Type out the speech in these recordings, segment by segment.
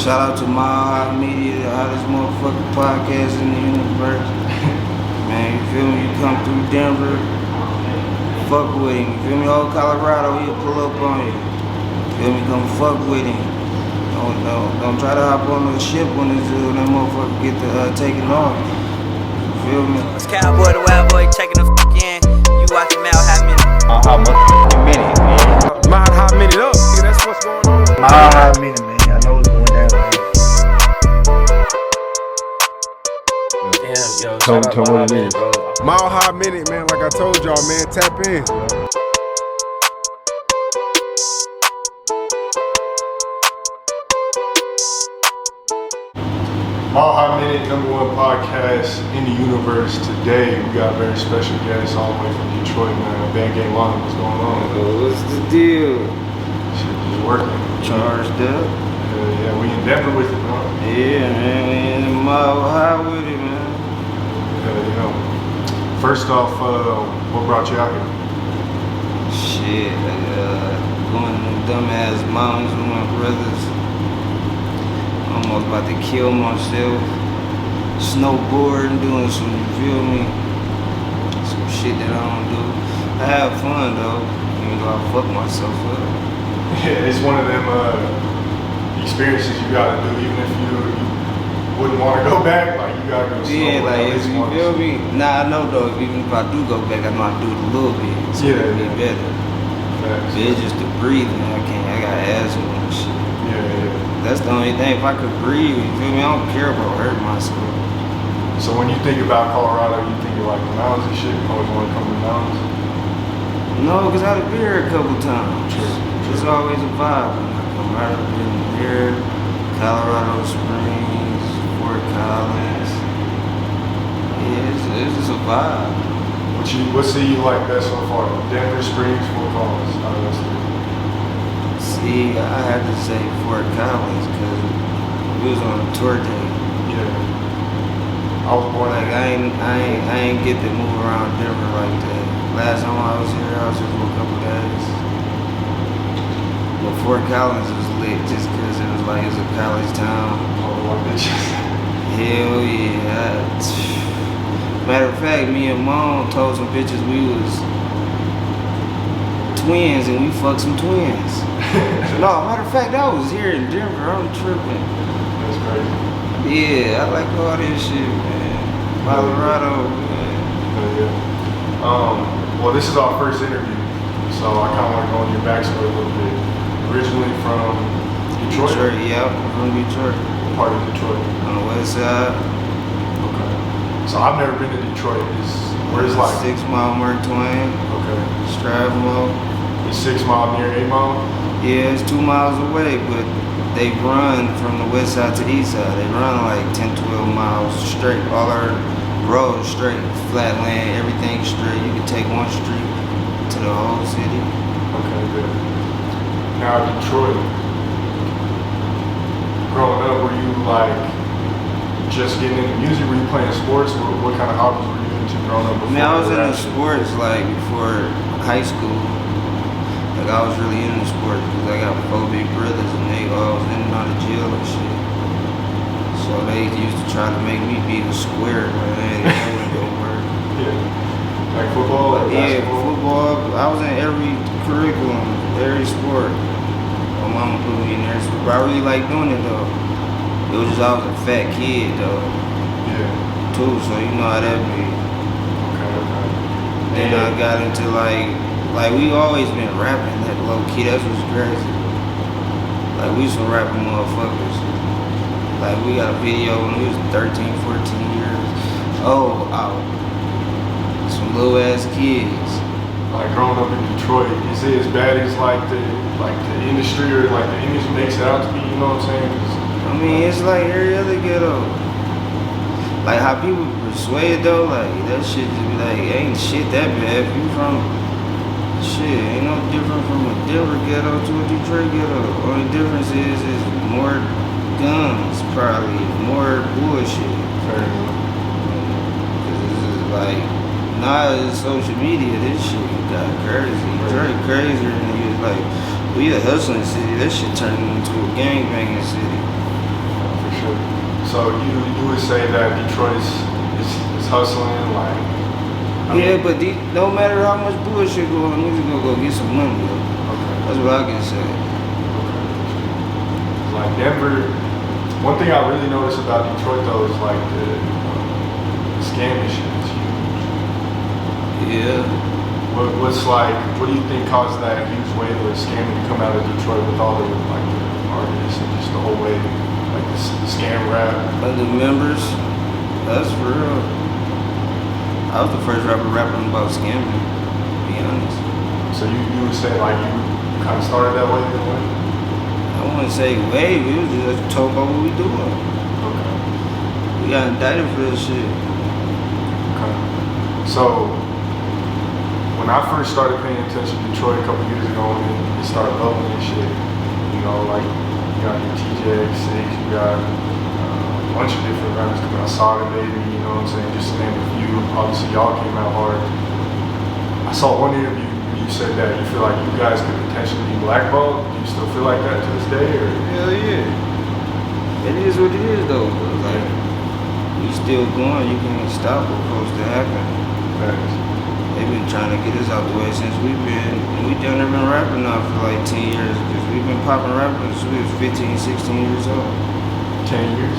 Shout out to my media, the hottest motherfucking podcast in the universe. Man, you feel me? You come through Denver, fuck with him. You feel me? Old Colorado, he'll pull up on you. Feel me? Come fuck with him. Don't try to hop on the ship when that motherfucker get to taking off. You feel me? It's Cowboy the Wild Boy checking the fuck in. You watching Mile High Minute. Hot minute, man. My hot minute up. That's what's going on. My hot minute, man. I know it's going down, man. Damn, yo, Tell what it is. Mile High Minute, man. Like I told y'all, man. Tap in. Mile High Minute, #1 podcast in the universe. Today, we got a very special guest all the way from Detroit, man. Band Game Lonnie, what's going on? What's the deal? Shit, just working. Charged up? Yeah, we in Denver with it, man. Yeah, man. We in the Mile High with it, man. You know. First off, what brought you out here? Shit, going to them dumbass mountains with my brothers. Almost about to kill myself. Snowboarding, doing some, you feel me? Some shit that I don't do. I have fun though, even though I fuck myself up. Yeah, it's one of them experiences you gotta do, even if you wouldn't want to go back. Like you gotta go. Yeah, like if you feel me. Nah, I know though. Even if I do go back, I know I do it a little bit. So yeah, it'll be better. Facts. It's just the breathing. I got asthma and shit. Yeah. That's the only thing. If I could breathe, you feel me? I don't care about hurting myself. So when you think about Colorado, you think of like the mountains and shit. You always want to come to the mountains. No, because I've been here a couple times. It's always a vibe when I come out. I've been here, Colorado Springs, Fort Collins. Yeah, it's just a vibe. What city you like best so far? Denver, Springs, Fort Collins. Out of those three. See, I had to say Fort Collins because we was on a tour day. Yeah. I was born Like I ain't get to move around Denver like that. Last time I was here, I was here for a couple days. But Fort Collins was lit just because it was like it's a college town. Oh, bitches. Hell yeah. Matter of fact, me and Mom told some bitches we was twins and we fucked some twins. No, matter of fact, I was here in Denver. I'm tripping. That's crazy. Yeah, I like all this shit, man. Colorado, man. Yeah. Well, this is our first interview, so I kind of want to go on your backstory a little bit. Originally from Detroit? Yeah, I'm from Detroit. What part of Detroit? On the west side. Okay. So I've never been to Detroit. Where's like 6 Mile Mark Twain. Okay. Strathmore. Is 6 Mile near 8 Mile? Yeah, it's 2 miles away, but they run from the west side to the east side. They run like 10, 12 miles straight. All our roads straight, flat land, everything straight. You can take one street to the whole city. Okay, good. Now Detroit, growing up, were you like just getting into music? Were you playing sports? What kind of hobbies were you into growing up? I was into sports like before high school. Like I was really into sports because I got 4 big brothers and they all was in and out of jail and shit. So they used to try to make me be a square, but that wasn't gonna work. Yeah. Like football? Yeah, football. I was in every curriculum, every sport. My mama put me in there, but I really like doing it though. It was just I was a fat kid though. Yeah. Too, so you know how that be. Okay. Then I got into like we always been rapping that low key. That's what's crazy. Like we some rapping motherfuckers. Like we got a video when we was 13, 14 years old out. Some little ass kids. Like growing up in Detroit, is it as bad as like the industry or like the image makes it out to be? You know what I'm saying? I mean, it's like every other ghetto. Like how people persuade though, like that shit just be like, ain't shit that bad. If you from shit, ain't no different from a Denver ghetto to a Detroit ghetto. Only difference is more guns, probably more bullshit. Fair enough. Cause it's just like now it's social media. This shit got crazy. Detroit crazier than you. Like we a hustling city. That shit turned into a gangbanging city. sure. So you would say that Detroit is hustling, like. Yeah, but no matter how much bullshit going on, niggas gonna go get some money, though. Okay. That's what I can say. Like Denver, one thing I really notice about Detroit though is like the scamming shit is huge. Yeah. What do you think caused that huge wave of scamming to come out of Detroit with all the like the artists and just the whole wave, like the scam rap? The members, that's for real. I was the first rapper rapping about scamming, to be honest. So you would say like you kind of started that way in a way? I wouldn't say wave, we was just talking about what we doing. Okay. We got indicted for this shit. Okay. So when I first started paying attention to Detroit a couple years ago, and it started bubbling and shit, you know, like you got your TJ6, you got a bunch of different rappers coming out, Saga Baby, you know what I'm saying, just to name a few. Obviously y'all came out hard. I saw one interview where you said that you feel like you guys could potentially be blackballed. Do you still feel like that to this day, or? Hell yeah. It is what it is though, but like, we still going, you can't stop what's supposed to happen. Thanks. They've been trying to get us out the way since we done been rapping now for like 10 years, because we've been popping rapping since we was 15, 16 years old. 10 years?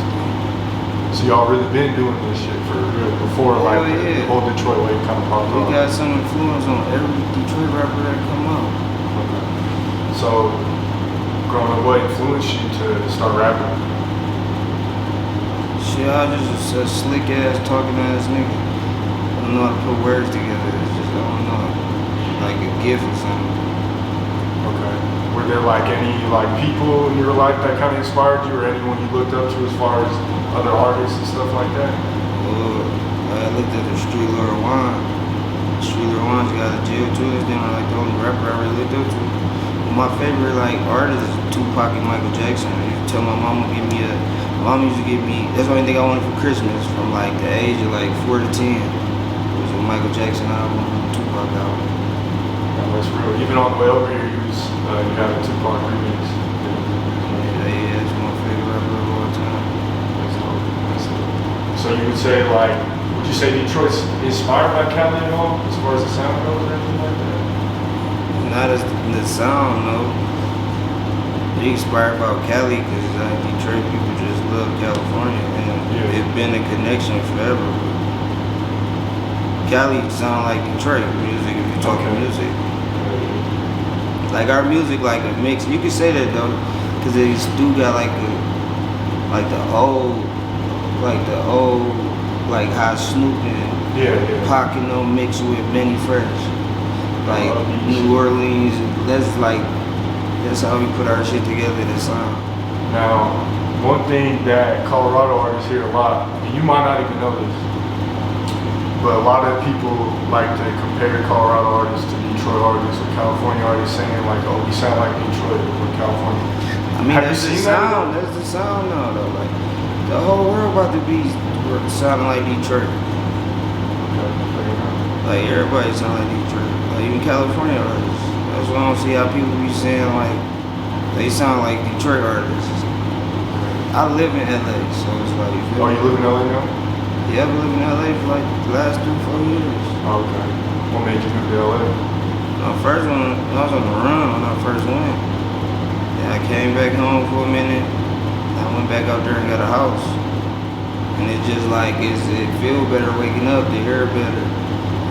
So y'all really been doing this shit for real before like the whole Detroit wave kind of popped off? We got some influence on every Detroit rapper that come out. Okay. So, growing up, what influenced you to start rapping? Shit, I was just a slick ass talking ass nigga. I don't know how to put words together. It's just, I don't know, like a gift or something. Okay. Were there like any like people in your life that kind of inspired you, or anyone you looked up to as far as other artists and stuff like that? I looked at the Street Lord Juan. Street Lord Juan's got out of jail too. That's been like the only rapper I really looked up to. But my favorite like artist is Tupac and Michael Jackson. I used to tell my mom to give me my mom used to give me, that's the only thing I wanted for Christmas from like the age of like 4 to 10. It was a Michael Jackson album and a Tupac album. Yeah, that's real. Even on the way over here, you had a Tupac remix. Yeah, it's my favorite rapper of all time. That's dope. So you would say like, would you say Detroit's inspired by Cali at all, as far as the sound goes or anything like that? Not as the sound, no. They inspired by Cali because like Detroit people just love California, and it's been a connection forever. Cali sound like Detroit music if you're talking music. Like our music, like a mix. You can say that though, because they do got like the old, like how Snoop and Pac, you know, mixed with Benny Fresh, like New Orleans. That's how we put our shit together. This sound. Now, one thing that Colorado artists hear a lot, and you might not even know this, but a lot of people like to compare Colorado artists to Detroit artists or California artists, saying like, "Oh, we sound like Detroit or California." I mean, that's the sound. That's the sound now, though. Like the whole world about to be sounding like Detroit. Like everybody sound like Detroit. Like even California artists. That's why I don't see how people be saying like they sound like Detroit artists. I live in LA, so it's like. Oh, you live in LA now? Yeah, I've been living in LA for like the last 3-4 years. Oh, okay. What made you move to LA? My first one, I was on the run when I first went. Then I came back home for a minute. I went back out there and got a house. And it just like, it feel better waking up, the air better.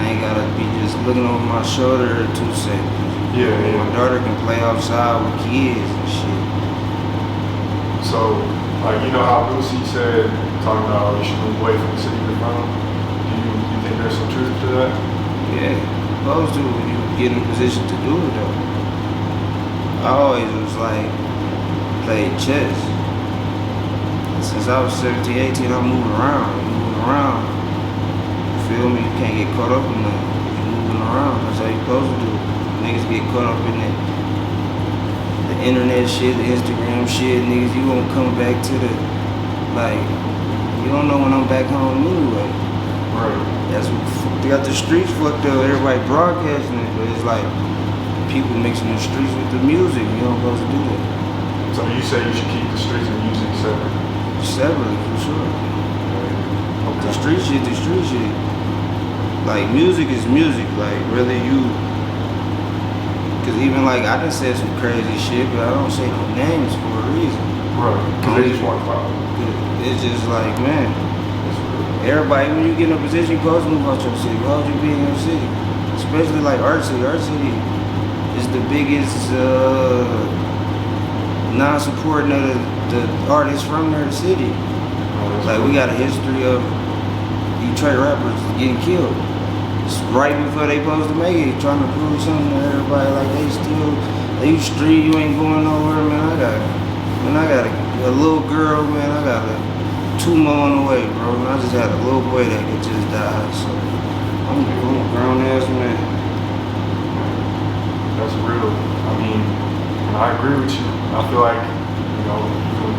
I ain't gotta be just looking over my shoulder 2 seconds. Yeah. My daughter can play outside with kids and shit. So, like, you know how Lucy said, talking about you should move away from the city you're from? Do you think there's some truth to that? Yeah, supposed to when you get in a position to do it though. I always was like, played chess. Since I was 17, 18, I'm moving around. You feel me? You can't get caught up in that. You're moving around, that's how you're supposed to do it. Niggas get caught up in that. The internet shit, the Instagram shit, niggas, you won't come back to the, like, you don't know when I'm back home anyway. Right. That's what, they got the streets fucked up, everybody broadcasting it, but it's like, people mixing the streets with the music, you don't supposed to do that. So you say you should keep the streets and music separate? separately for sure. Okay. The street shit. Like music is music. Like really you. Cause even like I done said some crazy shit, but I don't say no names for a reason. Right. Cause they just want to follow. It's just like, man, everybody, when you get in a position, you're supposed to move out your city. Why would you be in your city? Especially like our city. Our city is the biggest non-supporting of the artists from their city. Like we got a history of Detroit rappers getting killed. It's right before they supposed to make it, trying to prove something to everybody. Like they street, you ain't going nowhere, man. I got a little girl, man. I got 2 more on the way, bro. And I just had a little boy that could just die. So I'm a grown ass man. That's real. I mean, and I agree with you. I feel like, you know, even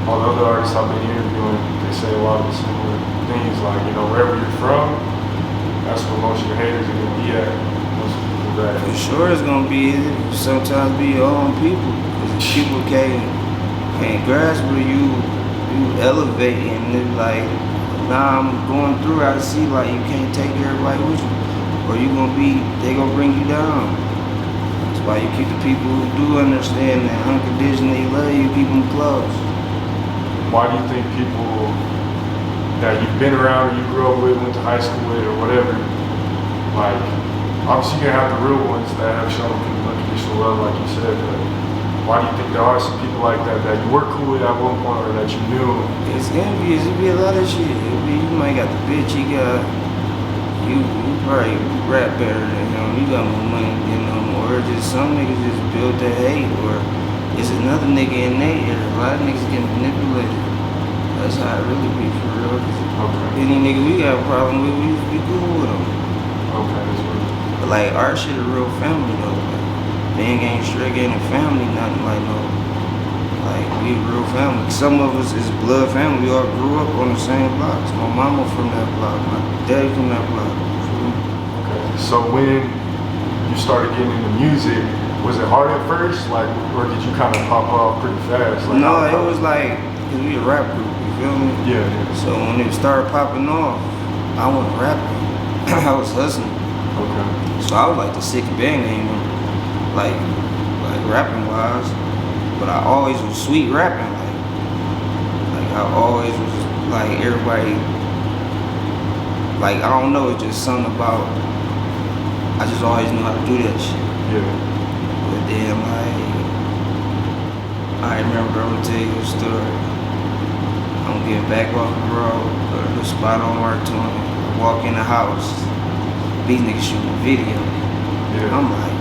all the other artists I've been interviewing, they say a lot of the similar things. Like, you know, wherever you're from, that's where most of your haters are gonna be at. Most people that. For sure, it's gonna be sometimes be your own people. Cause people can't grasp where you elevating. And like, nah, I'm going through. I see like you can't take everybody with you, or they gonna bring you down. That's why you keep the people who do understand that unconditionally love you, keep them close. Why do you think people that you've been around or you grew up with, went to high school with, or whatever, like, obviously you're gonna have the real ones that have shown people unconditional love, like you said, but why do you think there are some people like that you were cool with at one point or that you knew? It's envious. It be a lot of shit. You might got the bitch. You probably rap better than him. You got more money than him, or just some niggas just built that hate, or it's another nigga in their ear. A lot of niggas get manipulated. That's how it really be for real. Okay. Any nigga we got a problem with, we used to be cool with them. Okay, that's real. But like our shit a real family though. Like, Bang ain't straight ain't a family, nothing like no. Like we a real family. Some of us is blood family. We all grew up on the same blocks. My mama from that block, my daddy from that block. Okay. So when you started getting into music, was it hard at first? Like, or did you kind of pop off pretty fast? Like, No, it was like, cause we a rap group, you feel me? Yeah. So when it started popping off, I wasn't rapping. I was hustling. Okay. So I was like the sixth band name, like rapping wise. But I always was sweet rapping, like I always was like everybody. Like I don't know, it's just something about. I just always knew how to do that shit. Yeah. But then like, I remember, I'm gonna tell you a story. I'm getting back off the road, go to the spot on Mark Twain, walk in the house, these niggas shooting a video. Yeah. I'm like,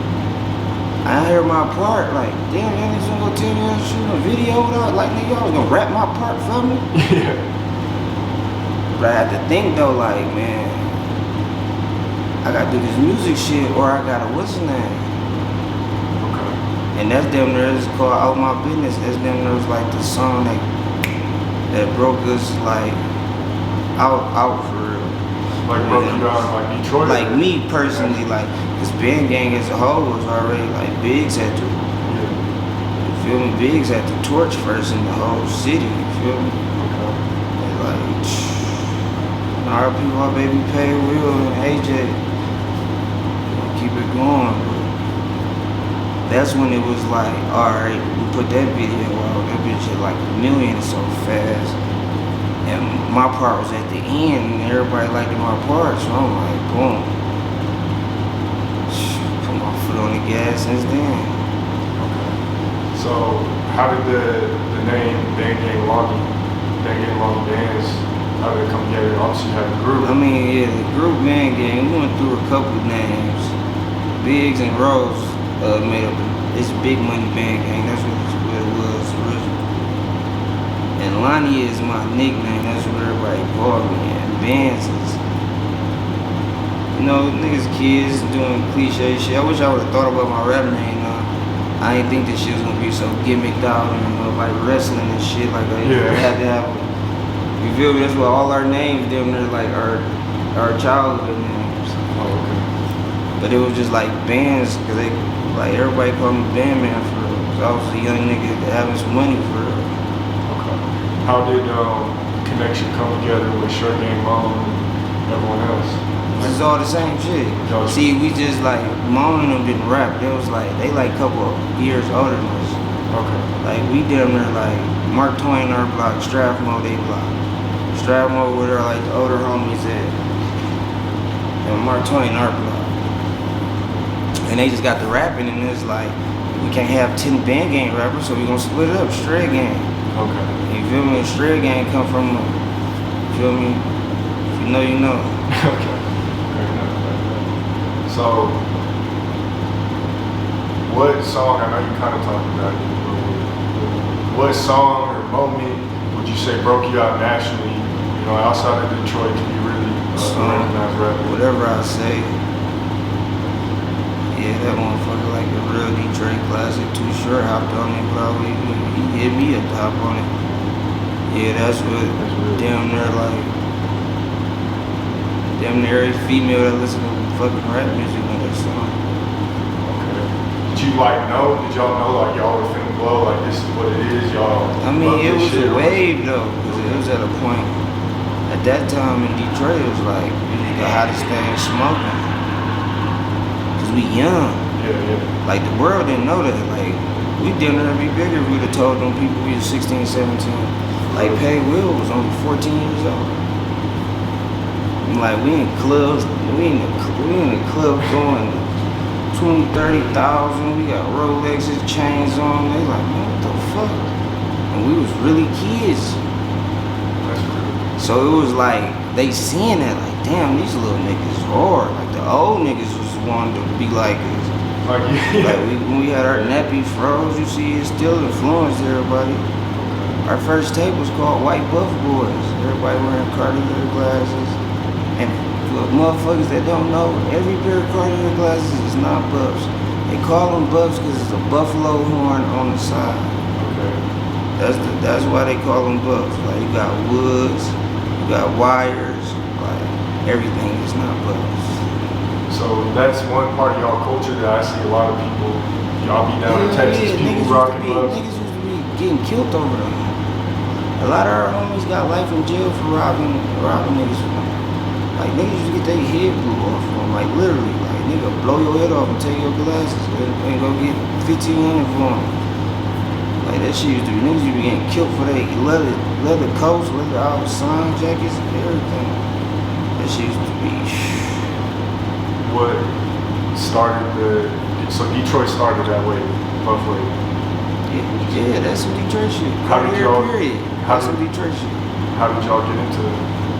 I heard my part, like, damn, man, niggas gonna go tell me I'm shooting a video without, like, nigga, y'all was gonna rap my part for me? Yeah. But I had to think though, like, man, I gotta do this music shit or I gotta, what's his name? Okay. And that's damn near, it's called Out My Business. That's damn near like the song that broke us like out for real. Like broke you down like Detroit? Like me personally, like this band gang as a whole was already like Biggs had to, you feel me? Biggs had to torch first in the whole city, you feel me? Okay. And like, RP my baby Pay Will and AJ, keep it going. But that's when it was like, alright, we put that video out, that bitch hit like 1 million so fast. And my part was at the end and everybody liked my part, so I'm like, boom. Put my foot on the gas since then. Okay. So how did the name Bang Gang Lonnie Bands, how did it come together? Obviously you had a group. I mean, yeah, the group Bang Gang, we went through a couple names. Biggs and Rose made up this Big Money Bang Gang, that's what it was originally. And Lonnie is my nickname, that's what everybody called me. And Bands is, you know, niggas, kids doing cliche shit. I wish I would have thought about my rap name. I didn't think this shit was gonna be so gimmicked out and like wrestling and shit. Like I had to have, you feel me? That's why all our names, damn near like our childhood names. Oh, okay. But it was just like bands, cause they like everybody called me Band Man for real. Cause I was a young nigga having some money for real. Okay. how did connection come together with Short Game Mom and everyone else? This is all the same shit. See, we just like Moan and them didn't rap. They was like they like couple years older than us. Okay. Like we damn near like Mark Twain our block, Strathmore they block. Strathmore where they're like the older homies at. And Mark Twain our block. And they just got the rapping and it's like we can't have 10 band gang rappers, so we gonna split it up, Stray Gang. Okay. You feel me? Stray Gang come from you feel me? If you know, you know. Okay. So, what song, I know you kind of talked about it, what song or moment would you say broke you out nationally, you know, outside of Detroit to be really recognized rapper? Whatever I say, yeah, that motherfucker like a real Detroit classic, Too Short hopped on it without even, he hit me up to hop on it. Yeah, that's what damn near like, damn near every female that listen to fucking rap music with that song. Okay. Did you like know? Did y'all know like y'all were finna blow? Like this is what it is, y'all? I mean, it was a wave though, because it was at a point. At that time in Detroit, it was like really the hottest thing smoking. Cause we young. Yeah. Like the world didn't know that. Like we damn near be bigger if we'd have told them people we was 16, 17. Like Pay Will was only 14 years old. Like we in clubs, we in the club going 20, 30,000. We got Rolexes, chains on. They like, man, what the fuck? And we was really kids. That's true. So it was like they seeing that, like, damn, these little niggas hard. Like the old niggas was wanting to be like us. Like, yeah. Like when we had our nappy froze, you see, it still influenced everybody. Our first tape was called White Buff Boys. Everybody wearing Cartier glasses. And for motherfuckers that don't know, every pair of Cartier glasses is not buffs. They call them buffs because it's a buffalo horn on the side. Okay. That's why they call them buffs. Like you got woods, you got wires, like everything is not buffs. So that's one part of y'all culture that I see a lot of people, y'all be down in Texas, people rocking buffs. Niggas used to be getting killed over them. A lot of our homies got life in jail for robbing niggas. Like niggas used to get their head blew off from, like literally, like nigga blow your head off and take your glasses and go get 1,500 for them. Like that shit used to be, niggas used to be getting killed for their leather coats, leather out sign jackets and everything. That shit used to be. What started so Detroit started that way, Buff way? Yeah, that's some Detroit shit. How did y'all, period. That's some Detroit shit. How did y'all get into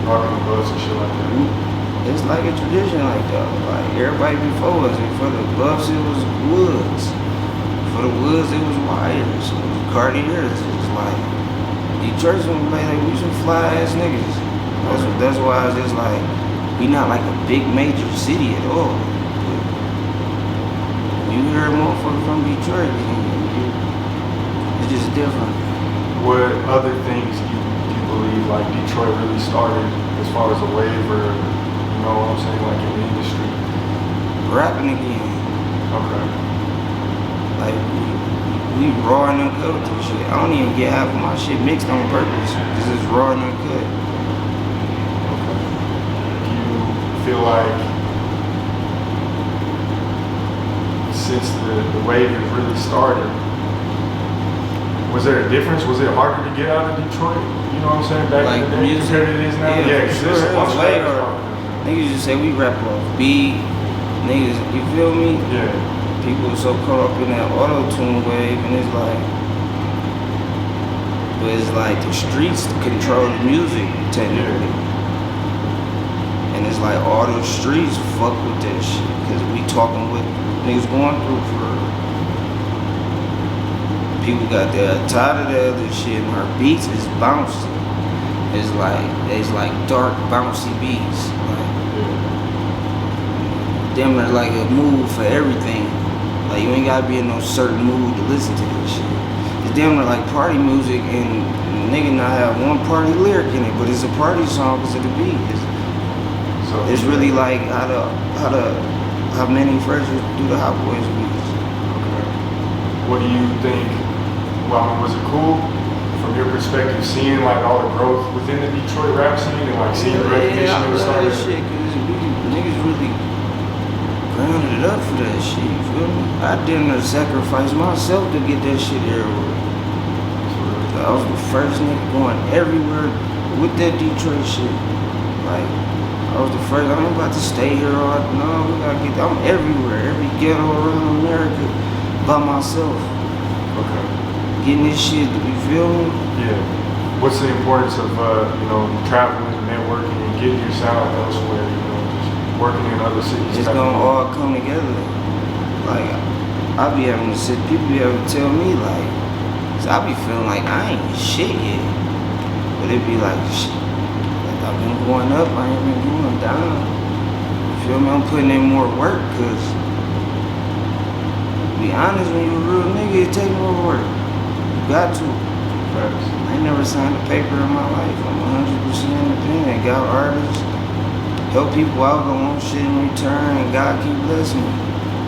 rocking buffs and shit like that? It's like a tradition like that. Like everybody before us, for the buffs it was woods. For the woods it was wires. Cartiers. It was like Detroit's gonna play like we some fly ass niggas. That's why it's just like we not like a big major city at all. You hear a motherfucker from Detroit, it's just different. What other things do you believe like Detroit really started as far as a wave or, you know what I'm saying, like in the industry? Rapping again. Okay. Like we raw and uncut with this shit. I don't even get half of my shit mixed on purpose. This is raw and uncut. Okay. Do you feel like since the wave has really started, was there a difference? Was it harder to get out of Detroit? You know what I'm saying? Back Like in the day music, compared to it is now? yeah, for it's sure. It was much way better. harder. Niggas just say we rap off beat. Niggas, you feel me? Yeah. People are so caught up in that auto-tune wave, and it's like the streets control the music technically. And it's like all the streets fuck with that shit, cause we talking what niggas going through for real. People got tired of that other shit, and our beats is bouncy. It's like dark bouncy beats. Like, damn near like a mood for everything. Like you ain't gotta be in no certain mood to listen to this shit. It's damn near like party music, and nigga not have one party lyric in it, but it's a party song because of the beat. It's really like how Manny Fresh do the Hot Boys beats. Okay. What do you think? Well, I mean, was it cool for from your perspective, seeing like all the growth within the Detroit rap scene and like seeing the recognition I it was love starting? that shit because niggas really grounded it up for that shit, you feel me? I didn't sacrifice myself to get that shit everywhere. I was the first nigga going everywhere with that Detroit shit. Like, I was the first. I ain't about to stay here all. No, we gotta get. I'm everywhere, every ghetto around America by myself. Okay. Getting this shit. You feel me? Yeah. What's the importance of traveling and networking and getting your sound elsewhere? Just working in other cities. It's gonna all come together. Like, I be having to sit. People be able to tell me like, so I be feeling like I ain't shit yet, but it be like shit. I've been going up, I ain't been going down. You feel me? I'm putting in more work, cause to be honest, when you a real nigga, it take more work. You got to. Facts. I ain't never signed a paper in my life. I'm 100% independent. Got artists, help people out, don't want shit in return, and God keep blessing me.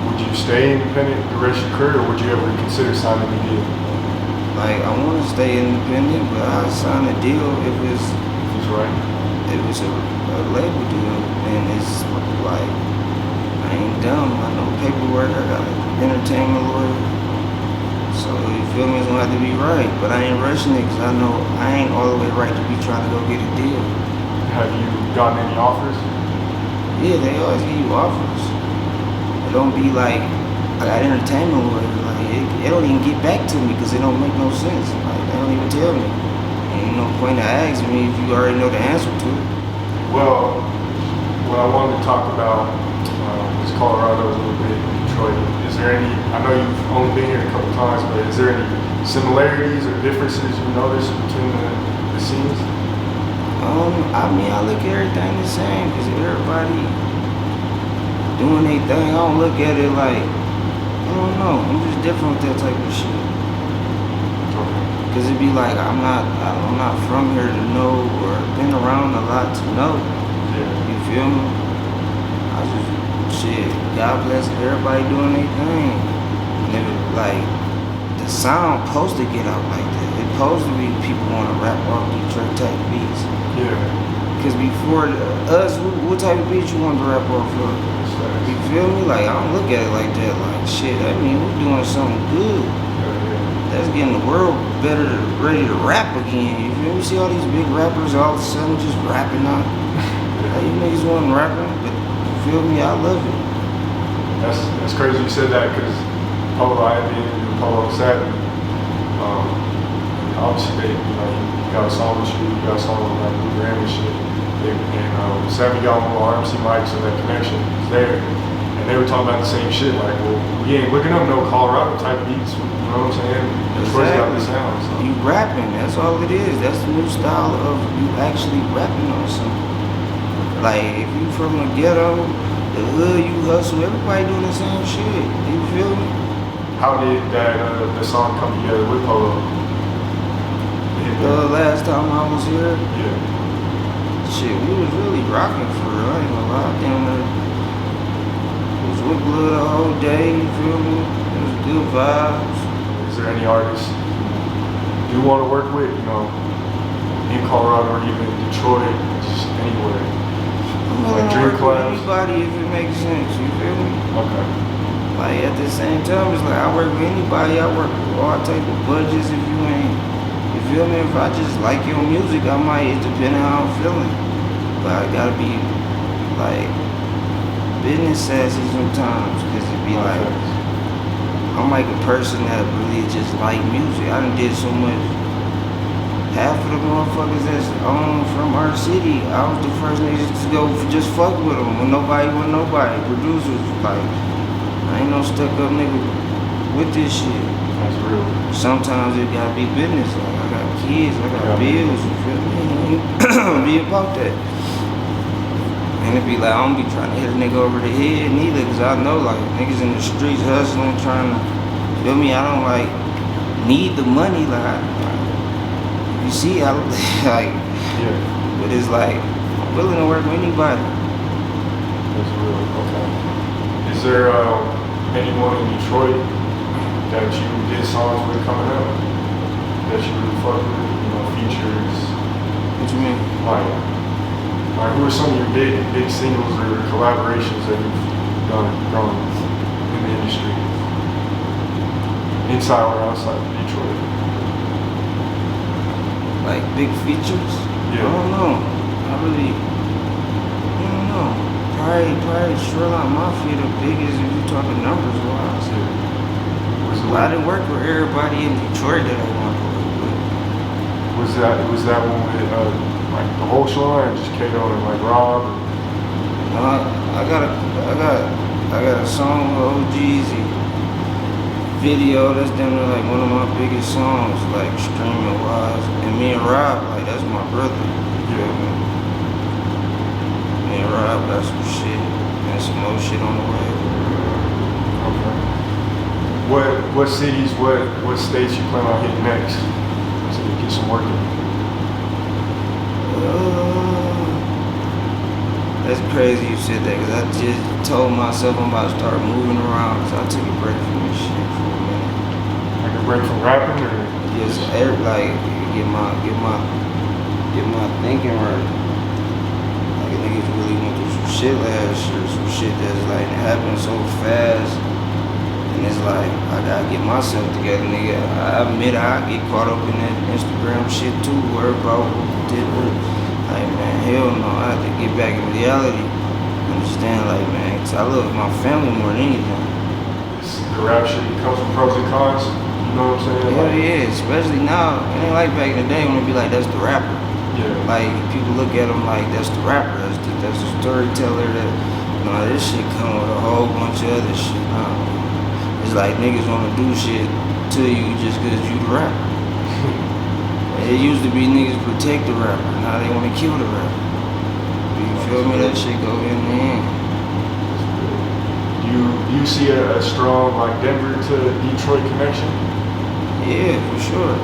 Would you stay independent the rest of your career, or would you ever consider signing a deal? Like, I want to stay independent, but I sign a deal if it's Right. It was a label deal, and it's like, I ain't dumb, I know paperwork, I got an entertainment lawyer, so you feel me, it's gonna have to be right, but I ain't rushing it, cause I know I ain't all the way right to be trying to go get a deal. Have you gotten any offers? Yeah, they always give you offers. It don't be like, I got entertainment lawyer, like, it don't even get back to me, cause it don't make no sense, like, they don't even tell me. Ain't no point to ask me if you already know the answer to it. Well, what I wanted to talk about is Colorado a little bit, Detroit. Is there any, I know you've only been here a couple times, but is there any similarities or differences you notice between the scenes? I mean, I look at everything the same, because everybody doing their thing. I don't look at it like, I don't know, I'm just different with that type of shit. Cause it be like I'm not from here to know or been around a lot to know. Yeah. You feel me? I just shit. God bless everybody doing their thing. And it was like the sound supposed to get out like that. It supposed to be people want to rap off Detroit type beats. Yeah. Cause before us, what type of beats you want to rap off of? You feel me? Like I don't look at it like that. Like shit. I mean, we're doing something good. That's getting the world better, ready to rap again. You feel me? See all these big rappers all of a sudden just rapping out. Like, you niggas wasn't rapping, but you feel me? I love it. That's crazy you said that, because Polo, I had been interviewing Polo Saturday. Obviously, you got a song with you got a song with like Blue Graham and shit. And Sammy got on RMC mics, so that connection is there. And they were talking about the same shit, like, well, we ain't looking up no Colorado type beats. You know what I'm saying? Detroit's got this sound. So. You rapping, that's all it is. That's the new style of you actually rapping on something. Like, if you from the ghetto, the hood, you hustle, everybody doing the same shit. You feel me? How did that the song come together with Polo? The last time I was here, Yeah. shit, we was really rocking for real. I ain't gonna lie. Damn near was with blood the whole day, you feel me? It was good vibes. Is there any artists you want to work with, in Colorado or even Detroit, just anywhere? I'm Like gonna Dream work with Collabs? anybody if it makes sense, you feel me? Okay. Like at the same time, it's like I work with anybody, I work with all type of budgets if you ain't, you feel me? If I just like your music, I might, it depends on how I'm feeling. But I gotta be like business sassy sometimes, cause it be like, I'm like a person that really just like music. I done did so much. Half of the motherfuckers that's from our city, I was the first nigga to go just fuck with them when nobody was nobody. Producers, like, I ain't no stuck up nigga with this shit. That's real. Sometimes it gotta be business. Like, I got kids, I got bills, you feel me? Be about that. And it be like, I don't be trying to hit a nigga over the head neither, cause I know like niggas in the streets hustling, trying to, feel me? I don't like need the money, like you see, I like, Yeah. but it's like I'm willing to work with anybody. That's real. Okay. Is there anyone in Detroit that you did songs with coming up that you really fuck with? features? What you mean? Like who are some of your big singles or collaborations that you've done in the industry? Inside or outside of Detroit? Like big features? Yeah. I don't know. I don't know. Probably Shoreline Mafia the biggest if you talking numbers wise. Yeah. I didn't work with everybody in Detroit that I want to work with. Was that one with like the whole Shoreline, just Kato and like Rob? I got a song with OGZ video that's damn near like one of my biggest songs, like streaming wise. And me and Rob, like that's my brother. Yeah. Me and Rob got some shit and some more shit on the way. Okay. What cities, what states you plan on hitting next? So you get some work in. That's crazy you said that, because I just told myself I'm about to start moving around, because I took a break from this shit for a minute. Like a break from rapping, or Just like get my thinking right. Like niggas really went through some shit last year, some shit that's like happened so fast. And it's like, I gotta get myself together, nigga. I admit I get caught up in that Instagram shit too, worry about what did what. Like, man, hell no, I have to get back in reality. Understand, like, man, cause I love my family more than anything. the rap shit comes with pros and cons? You know what I'm saying? Hell yeah, especially now. It ain't like back in the day when it'd be like, that's the rapper. Yeah. Like, people look at him like, that's the rapper, that's the storyteller. This shit come with a whole bunch of other shit. It's like niggas wanna do shit to you just cause you the rapper. It used to be niggas protect the rapper, now they wanna kill the rapper. You feel me? That shit go in the end. Do you see a strong like Denver to Detroit connection? Yeah, for sure.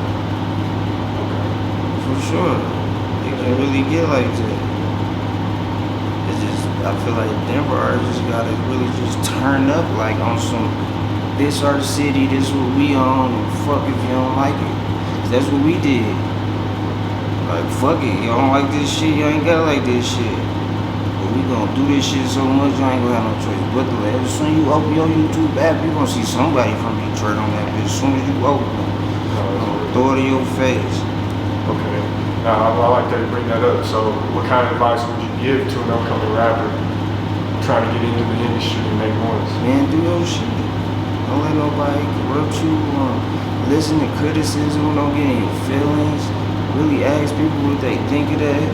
For sure. It can really get like that. It's just, I feel like Denver artists just gotta really just turn up like on some, this our city, this what we on, and fuck if you don't like it. 'Cause that's what we did. Like, fuck it, you don't like this shit, you ain't gotta like this shit. But we gonna do this shit so much, you ain't gonna have no choice but to let it. As soon as you open your YouTube app, you gonna see somebody from Detroit on that bitch. As soon as you open it, throw it in your face. Okay. Now, I like that you bring that up. So, what kind of advice would you give to an upcoming rapper trying to get into the industry and make noise? Man, do your shit. Don't let nobody corrupt you. Listen to criticism. Don't get in your feelings. Really ask people what they think of that.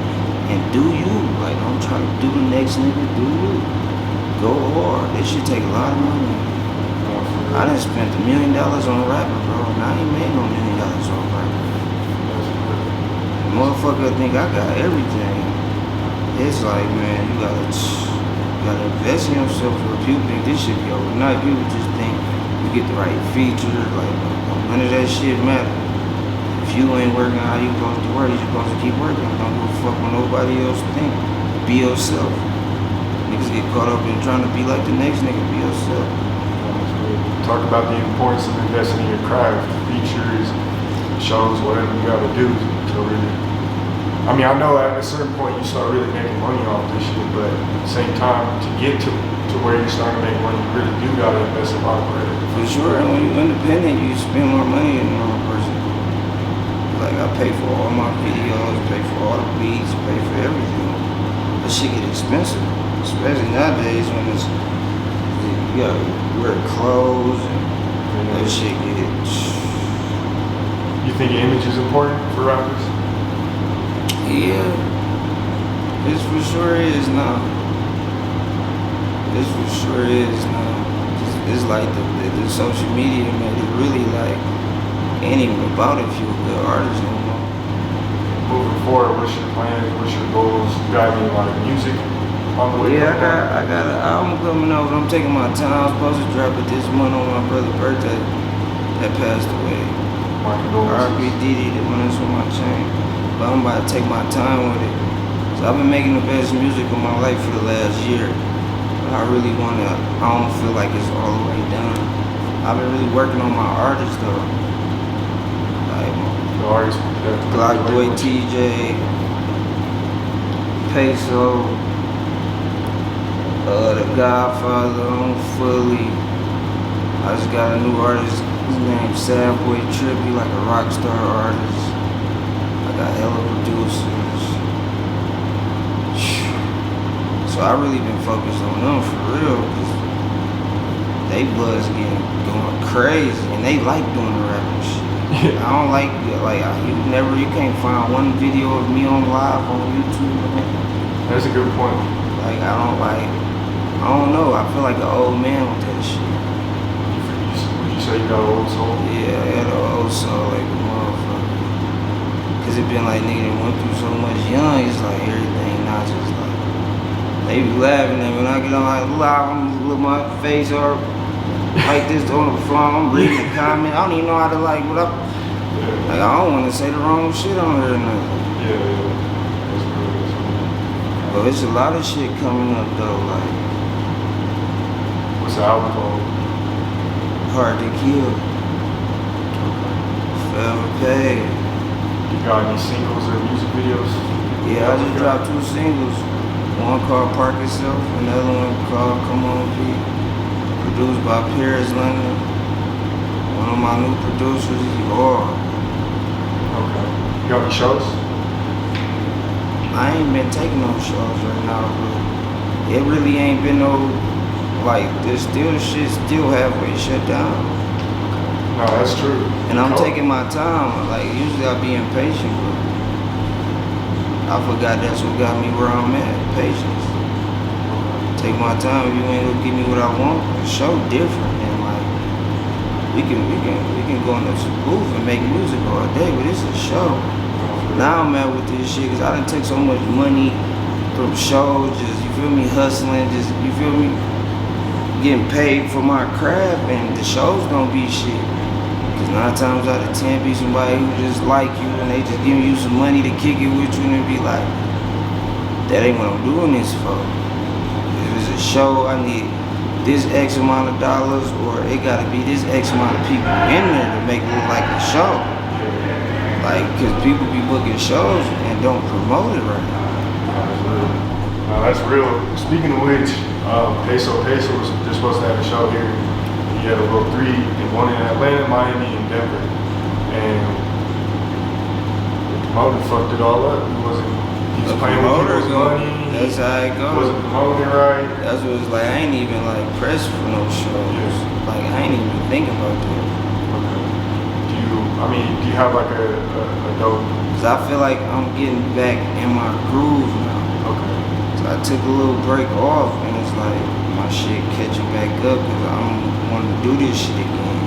And do you. Like, don't try to do the next nigga. Do you. Go hard. This shit take a lot of money. I done spent $1 million on a rapper, bro. And I ain't made no $1 million on a rapper. The motherfucker think I got everything. It's like, man, you gotta invest in yourself for people think this shit be overnight. People just think you get the right features, like none of that shit matter. If you ain't working how you supposed to work, you supposed to keep working. Don't give a fuck what nobody else think. Be yourself. Niggas get caught up in trying to be like the next nigga. Be yourself. Talk about the importance of investing in your craft, features, shows, whatever you gotta do to really. I mean, I know at a certain point you start really making money off this shit, but at the same time, to get to where you start to make money, you really do gotta invest a lot of bread. For sure, and when you're independent, you spend more money than a normal person. Like, I pay for all my videos, pay for all the beats, pay for everything. That shit get expensive, especially nowadays when you gotta wear clothes and that shit get. You think image is important for rappers? Yeah, this for sure is now. This for sure is now. It's like the social media made it really like ain't even about if you're a good artist anymore. Moving forward, what's your plans? What's your goals? You got any like music on the way? Yeah, I got an album coming out. I'm taking my time. I was supposed to drop it this month on my brother's birthday that passed away. My condolences. R.I.P. Diddy, the one that's on my chain. But I'm about to take my time with it. So I've been making the best music of my life for the last year. But I really I don't feel like it's all the way done. I've been really working on my artist though. Like, The artist, Glock Boy TJ, Peso, The Godfather on Fully. I just got a new artist, his name's Sad Boy Trip, he like a rock star artist. I got hella producers. So I really been focused on them for real, cause they buzz going crazy and they like doing the rapping shit. I don't like you can't find one video of me on live on YouTube. That's a good point. Like I don't know, I feel like an old man with that shit. Would you say you got an old soul? Yeah, I got an old soul like a motherfucker. Cause it been like nigga went through so much young, it's like everything not just like they be laughing at me when I get on like live, I'm with my face or like this on the phone, I'm reading the comment. I don't even know how to like what up. Yeah. Like I don't want to say the wrong shit on here or nothing. Yeah. That's real. But it's a lot of shit coming up though, like What's the album called? Hard to Kill, Forever Paid. You got any singles or music videos? Yeah, I just dropped 2 singles. One called Park Itself, another one called Come On P. Produced by Paris London. One of my new producers, he hard. Okay. You got any shows? I ain't been taking no shows right now, but it really ain't been no, like, there's still shit still halfway shut down. No, that's true. And I'm taking my time. Like, usually I be impatient, but I forgot that's what got me where I'm at, patience. Take my time. If you ain't gonna give me what I want, the show different. And like, we can go in the booth and make music all day, but it's a show. Now I'm at with this shit, cause I done took so much money from shows, just, you feel me, hustling, just, you feel me, getting paid for my craft, and the shows don't be shit. Cause 9 times out of 10 be somebody who just like you and they just giving you some money to kick it with you and it be like, that ain't what I'm doing this for. If it's a show, I need this X amount of dollars, or it gotta be this X amount of people in there to make it look like a show. Like, cause people be booking shows and don't promote it right. No, that's real. Speaking of which, Peso was just supposed to have a show here. He had a little 3, and one in Atlanta, Miami, and Denver. And the promoter fucked it all up. He was playing with people's money. That's how it goes. Wasn't promoting right. That's what it's like. I ain't even like pressed for no shows. Yeah. Like I ain't even think about that. Okay. Do you have like a dope? Cause I feel like I'm getting back in my groove now. Okay. So I took a little break off, and it's like my shit catching back up, cause I'm wanting to do this shit again.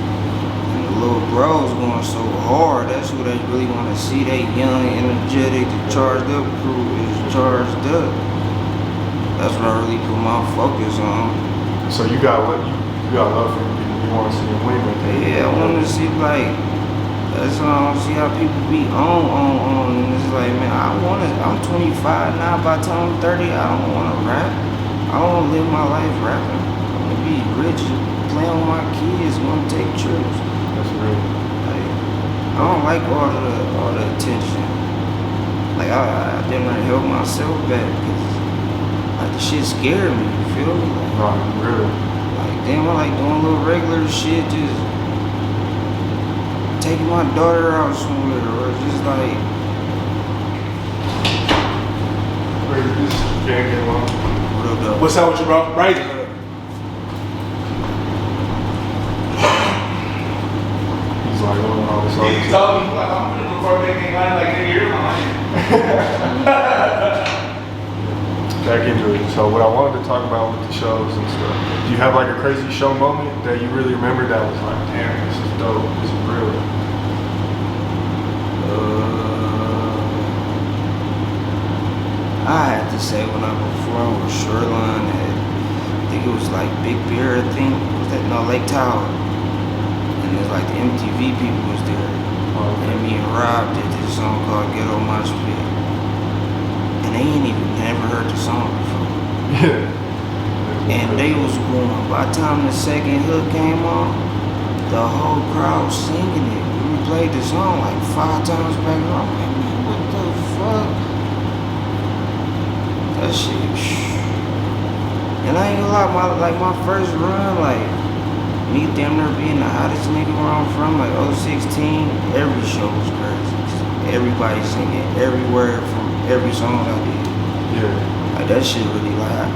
And the little bros going so hard. That's who they really want to see. They young, energetic, the charged up crew is charged up. That's what I really put my focus on. So you got love for people. You want to see them win, but Yeah, I want to see like. That's why I don't see how people be on. And it's like, man, I'm 25 now. By the time I'm 30, I don't want to rap. I don't want to live my life rapping. I want to be rich, playing with my kids, want to take trips. that's real. Like, I don't like all the attention. Like, I didn't really help myself back because like the shit scared me. You feel me? Like, No, really. like damn, I like doing little regular shit, just taking my daughter out somewhere, or just like. This can't get long. What up, though? What's up with you, bro? Right. He's like, oh, no, it's all You told me, like, I'm gonna record anything like in your line. back into it. So what I wanted to talk about with the shows and stuff, do you have like a crazy show moment that you really remember that was like, damn, this is dope, this is real? I had to say when I performed with Shoreline at, I think it was like Big Bear, I think. Was that, no, Lake Tower. And it was like the MTV people was there. Oh, And me and Rob did this song called Ghetto Mosh Pit. And they ain't even never heard the song before. Yeah. And they was going, by the time the second hook came on, the whole crowd singing it. We were played the song like 5 times back. I'm like, man, what the fuck? That shit. And I ain't gonna lie, my first run, like me damn near being the hottest nigga where I'm from, like 016, every show was crazy. Everybody singing every word from every song I did. Yeah. Like that shit really like.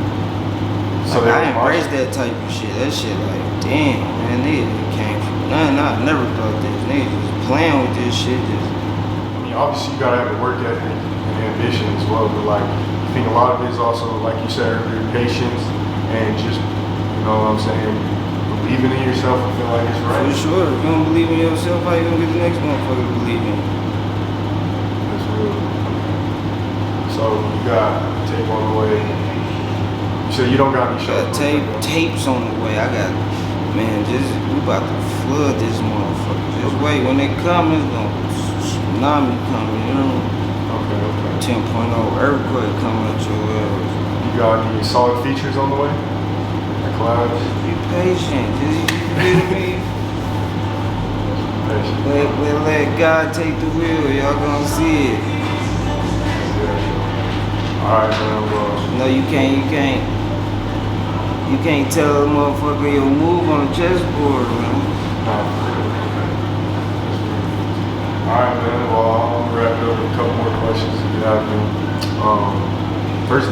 So Like, I embraced that type of shit. That shit like, damn, man, niggas came from nothing. I never thought this. Niggas just playing with this shit. Just. I mean, obviously you gotta have a work ethic and ambition as well, but like, I think a lot of it is also, like you said earlier, patience and just, you know what I'm saying, believing in yourself and feel like it's right. For sure. If you don't believe in yourself, how you gonna get the next motherfucker to believe in you? That's real. So you got tape on the way. So you don't got any shows? Tapes on the way. I got, man, we about to flood this motherfucker. Just wait. When they come, it's gonna tsunami coming, you know? Okay. 10.0 earthquake coming at your ass. You got any solid features on the way? Like collabs? Just be patient. Just, you feel me? Patient. Let God take the wheel. Y'all gonna see it. Yeah. Alright, man. Well, No, you can't tell a motherfucker your move on the chessboard, man. Alright, man. Well, I'm gonna wrap it up with a couple more questions to get out of you. First,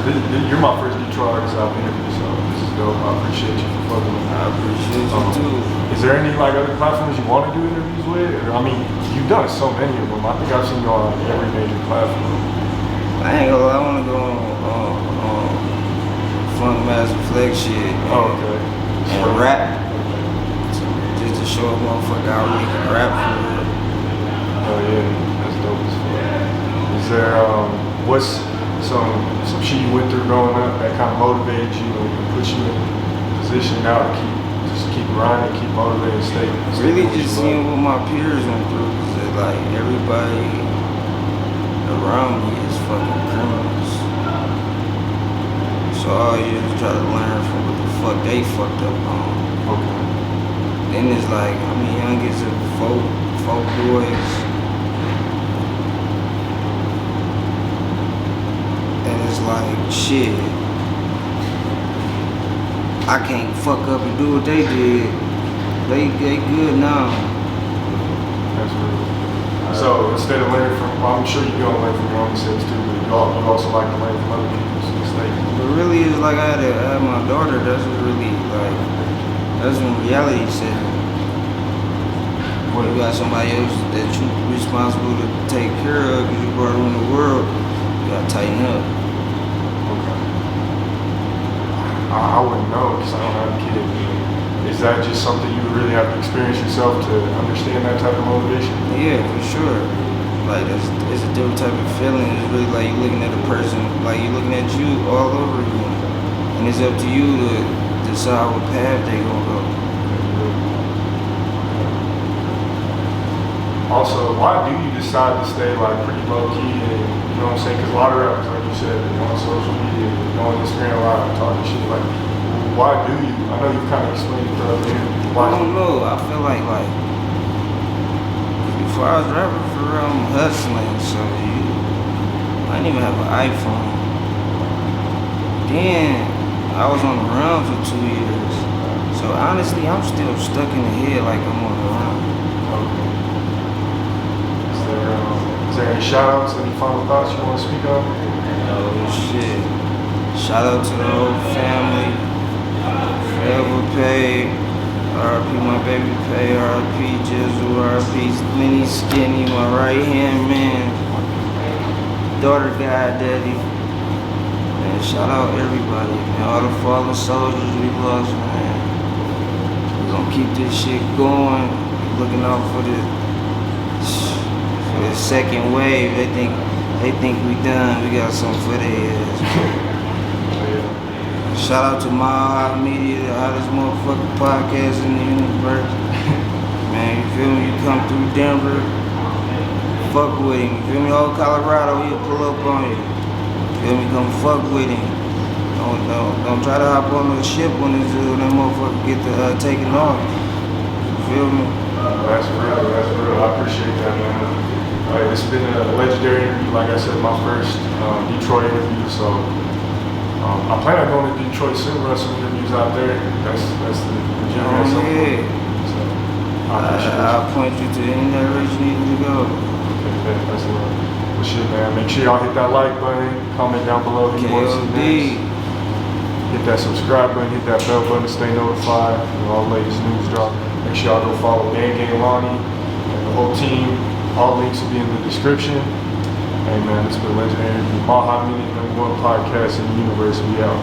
you're my first Detroit artist I've interviewed, so this is dope. I appreciate you for fucking with me. I appreciate you too. Is there any like other platforms you want to do interviews with? Or, I mean, you've done so many of them. I think I've seen you on like, every major platform. I ain't gonna lie, I wanna go on Funk Master Flex shit. Oh, okay. And rap. Just to show a motherfucker how we can rap for real. Oh yeah, that's dope as fuck. Is there what's some shit you went through growing up that kind of motivated you and put you in a position now to keep grinding, keep motivated, stay Really what you just love? seeing what my peers went through, cause it, like everybody around me is fucking criminals. So all you just try to learn from what the fuck they fucked up on. Okay. Then it's like, I mean, youngest of folk boys. And it's like, shit. I can't fuck up and do what they did. They good now. That's real. So instead of learning from, well, I'm sure you're gonna learn from your own mistakes too, but you also like to learn from other people's mistakes. But really, it's like I had my daughter. That's what really like. That's when reality set in. When you got somebody else that you responsible to take care of, because you brought her in the world, you gotta tighten up. Okay. I wouldn't know because I don't have a kid. Is that just something you would really have to experience yourself to understand that type of motivation? Yeah, for sure. Like it's a different type of feeling. It's really like you're looking at a person, like you're looking at you all over again, and it's up to you to decide what path they gonna go. Also, why do you decide to stay like pretty low key and you know what I'm saying? Because a lot of rappers, like you said, they're on social media, they're on Instagram Live, talking shit. Like, why do you? I know you've kind of explained it earlier. I don't know. I feel like before I was rapping for real, I'm hustling. So I didn't even have an iPhone. Then I was on the run for 2 years. So honestly, I'm still stuck in the head like I'm on the run. Okay. Is there any shout outs, any final thoughts you want to speak of? Oh shit. Shout out to the whole family. Forever Pay. RP my baby Pay. RP Jizzle. RP Lenny Skinny, my right hand man. Daughter God Daddy. Man, shout out everybody, man. All the fallen soldiers we lost, man. We gonna keep this shit going. Looking out for the second wave. They think we done. We got something for their ass. Shout out to Mafia Media, the hottest motherfucking podcast in the universe. Man, you feel me? You come through Denver, fuck with him. You feel me? All Colorado, he'll pull up on you. You feel me? Come fuck with him. Don't try to hop on the ship when that motherfucker get to taking off. You feel me? That's real. That's real. I appreciate that, man. It's been a legendary interview. Like I said, my first Detroit interview. So I plan on going to Detroit soon. Run some interviews out there. That's the gym. Yeah. So I appreciate you. I'll point you to any direction you need to go. Okay, that's love. Well, shit, man. Make sure y'all hit that like button. Comment down below who you want to see next. Hit that subscribe button. Hit that bell button to stay notified. All the latest news drop. Make sure y'all go follow Lonnie and the whole team. All links will be in the description. Hey man, it's been legendary. Maha Minute, #1 podcast in the universe. We out.